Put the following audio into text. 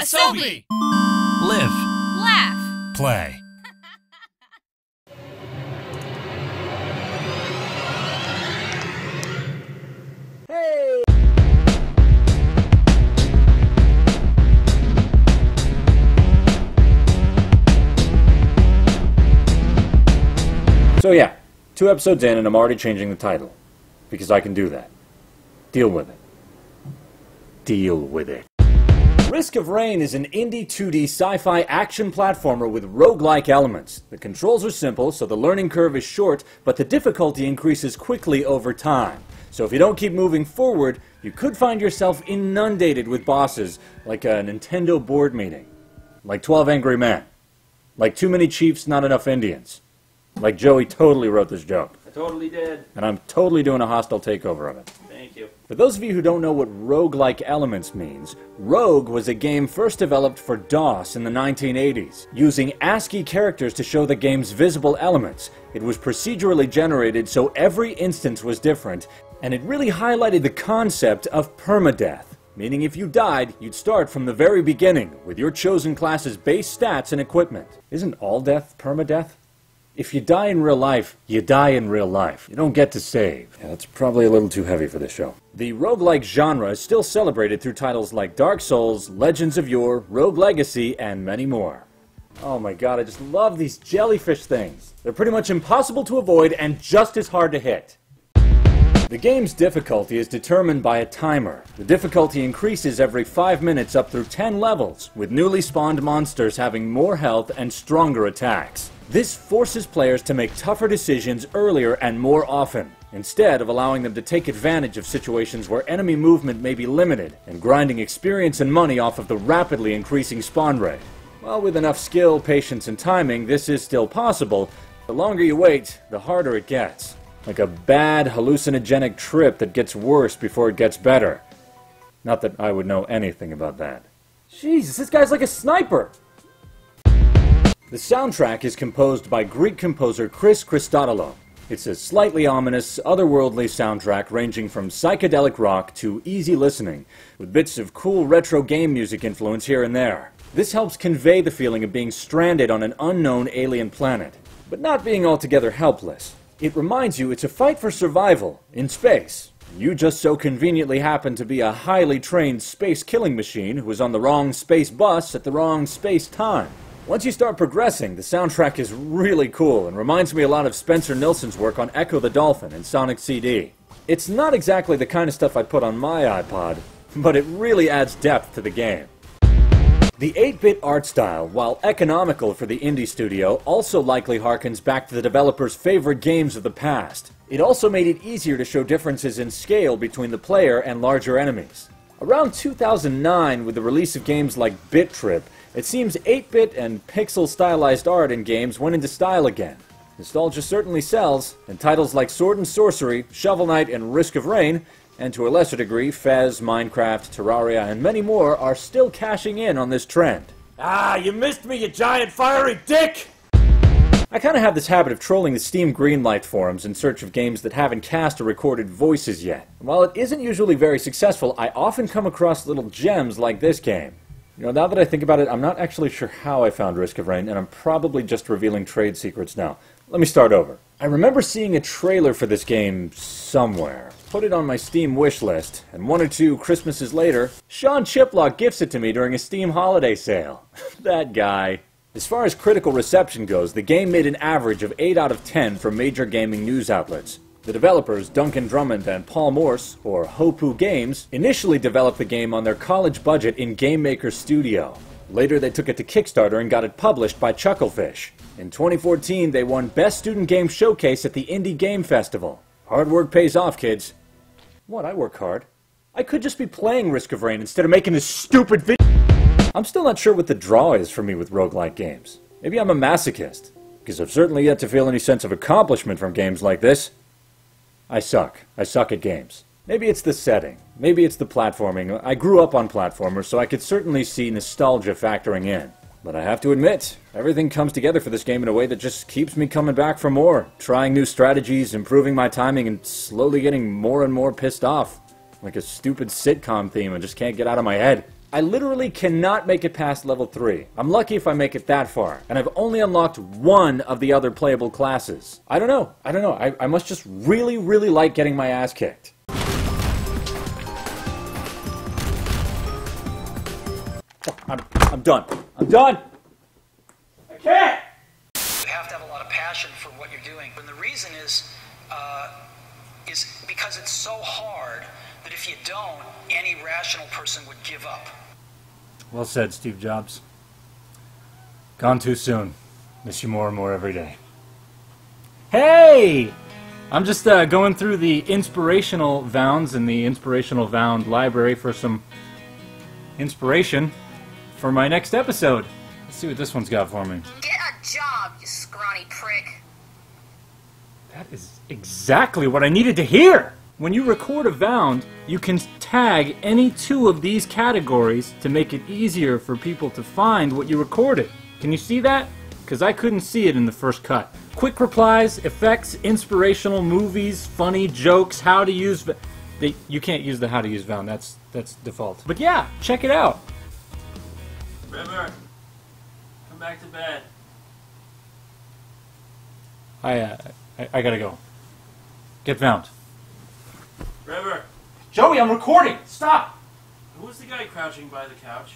Asobi! Live. Laugh. Play. Hey! So yeah, 2 episodes in and I'm already changing the title. Because I can do that. Deal with it. Deal with it. Risk of Rain is an indie 2D sci-fi action platformer with roguelike elements. The controls are simple, so the learning curve is short, but the difficulty increases quickly over time. So if you don't keep moving forward, you could find yourself inundated with bosses, like a Nintendo board meeting. Like 12 Angry Men. Like Too Many Chiefs, Not Enough Indians. Like Joey totally wrote this joke. I totally did. And I'm totally doing a hostile takeover of it. Thank you. For those of you who don't know what roguelike elements means, Rogue was a game first developed for DOS in the 1980s, using ASCII characters to show the game's visible elements. It was procedurally generated, so every instance was different, and it really highlighted the concept of permadeath, meaning if you died, you'd start from the very beginning, with your chosen class's base stats and equipment. Isn't all death permadeath? If you die in real life, you die in real life. You don't get to save. Yeah, that's probably a little too heavy for this show. The roguelike genre is still celebrated through titles like Dark Souls, Legends of Yore, Rogue Legacy, and many more. Oh my god, I just love these jellyfish things. They're pretty much impossible to avoid and just as hard to hit. The game's difficulty is determined by a timer. The difficulty increases every 5 minutes up through 10 levels, with newly spawned monsters having more health and stronger attacks. This forces players to make tougher decisions earlier and more often, instead of allowing them to take advantage of situations where enemy movement may be limited and grinding experience and money off of the rapidly increasing spawn rate. Well, with enough skill, patience, and timing, this is still possible. The longer you wait, the harder it gets. Like a bad hallucinogenic trip that gets worse before it gets better. Not that I would know anything about that. Jesus, this guy's like a sniper! The soundtrack is composed by Greek composer Chris Christodoulou. It's a slightly ominous, otherworldly soundtrack ranging from psychedelic rock to easy listening, with bits of cool retro game music influence here and there. This helps convey the feeling of being stranded on an unknown alien planet, but not being altogether helpless. It reminds you it's a fight for survival in space. You just so conveniently happen to be a highly trained space killing machine who was on the wrong space bus at the wrong space time. Once you start progressing, the soundtrack is really cool and reminds me a lot of Spencer Nilsson's work on Echo the Dolphin and Sonic CD. It's not exactly the kind of stuff I'd put on my iPod, but it really adds depth to the game. The 8-bit art style, while economical for the indie studio, also likely harkens back to the developer's favorite games of the past. It also made it easier to show differences in scale between the player and larger enemies. Around 2009, with the release of games like Bit Trip, it seems 8-bit and pixel-stylized art in games went into style again. Nostalgia certainly sells, and titles like Sword and Sorcery, Shovel Knight, and Risk of Rain, and to a lesser degree, Fez, Minecraft, Terraria, and many more are still cashing in on this trend. Ah, you missed me, you giant fiery dick! I kinda have this habit of trolling the Steam Greenlight forums in search of games that haven't cast or recorded voices yet. While it isn't usually very successful, I often come across little gems like this game. You know, now that I think about it, I'm not actually sure how I found Risk of Rain, and I'm probably just revealing trade secrets now. Let me start over. I remember seeing a trailer for this game somewhere. Put it on my Steam wish list, and 1 or 2 Christmases later, Sean Chiplock gifts it to me during a Steam holiday sale. That guy. As far as critical reception goes, the game made an average of 8 out of 10 from major gaming news outlets. The developers, Duncan Drummond and Paul Morse, or Hopu Games, initially developed the game on their college budget in Game Maker Studio. Later they took it to Kickstarter and got it published by Chucklefish. In 2014 they won Best Student Game Showcase at the Indie Game Festival. Hard work pays off, kids. What, I work hard? I could just be playing Risk of Rain instead of making this stupid video. I'm still not sure what the draw is for me with roguelike games. Maybe I'm a masochist, because I've certainly yet to feel any sense of accomplishment from games like this. I suck at games. Maybe it's the setting. Maybe it's the platforming. I grew up on platformers, so I could certainly see nostalgia factoring in. But I have to admit, everything comes together for this game in a way that just keeps me coming back for more. Trying new strategies, improving my timing, and slowly getting more and more pissed off. Like a stupid sitcom theme I just can't get out of my head. I literally cannot make it past level 3. I'm lucky if I make it that far, and I've only unlocked one of the other playable classes. I don't know. I must just really, really like getting my ass kicked. I'm done. I'm done! I can't! You have to have a lot of passion for what you're doing. And the reason is because it's so hard that if you don't, any rational person would give up. Well said, Steve Jobs. Gone too soon. Miss you more and more every day. Hey! I'm just going through the inspirational vounds in the inspirational vound library for some inspiration for my next episode. Let's see what this one's got for me. Get a job, you scrawny prick. That is exactly what I needed to hear! When you record a vound, you can tag any two of these categories to make it easier for people to find what you recorded. Can you see that? Because I couldn't see it in the first cut. Quick replies, effects, inspirational, movies, funny, jokes, how to use... You can't use the how to use vound, that's default. But yeah, check it out. River, come back to bed. I gotta go. Get vound. River, Joey, I'm recording! Stop! who was the guy crouching by the couch?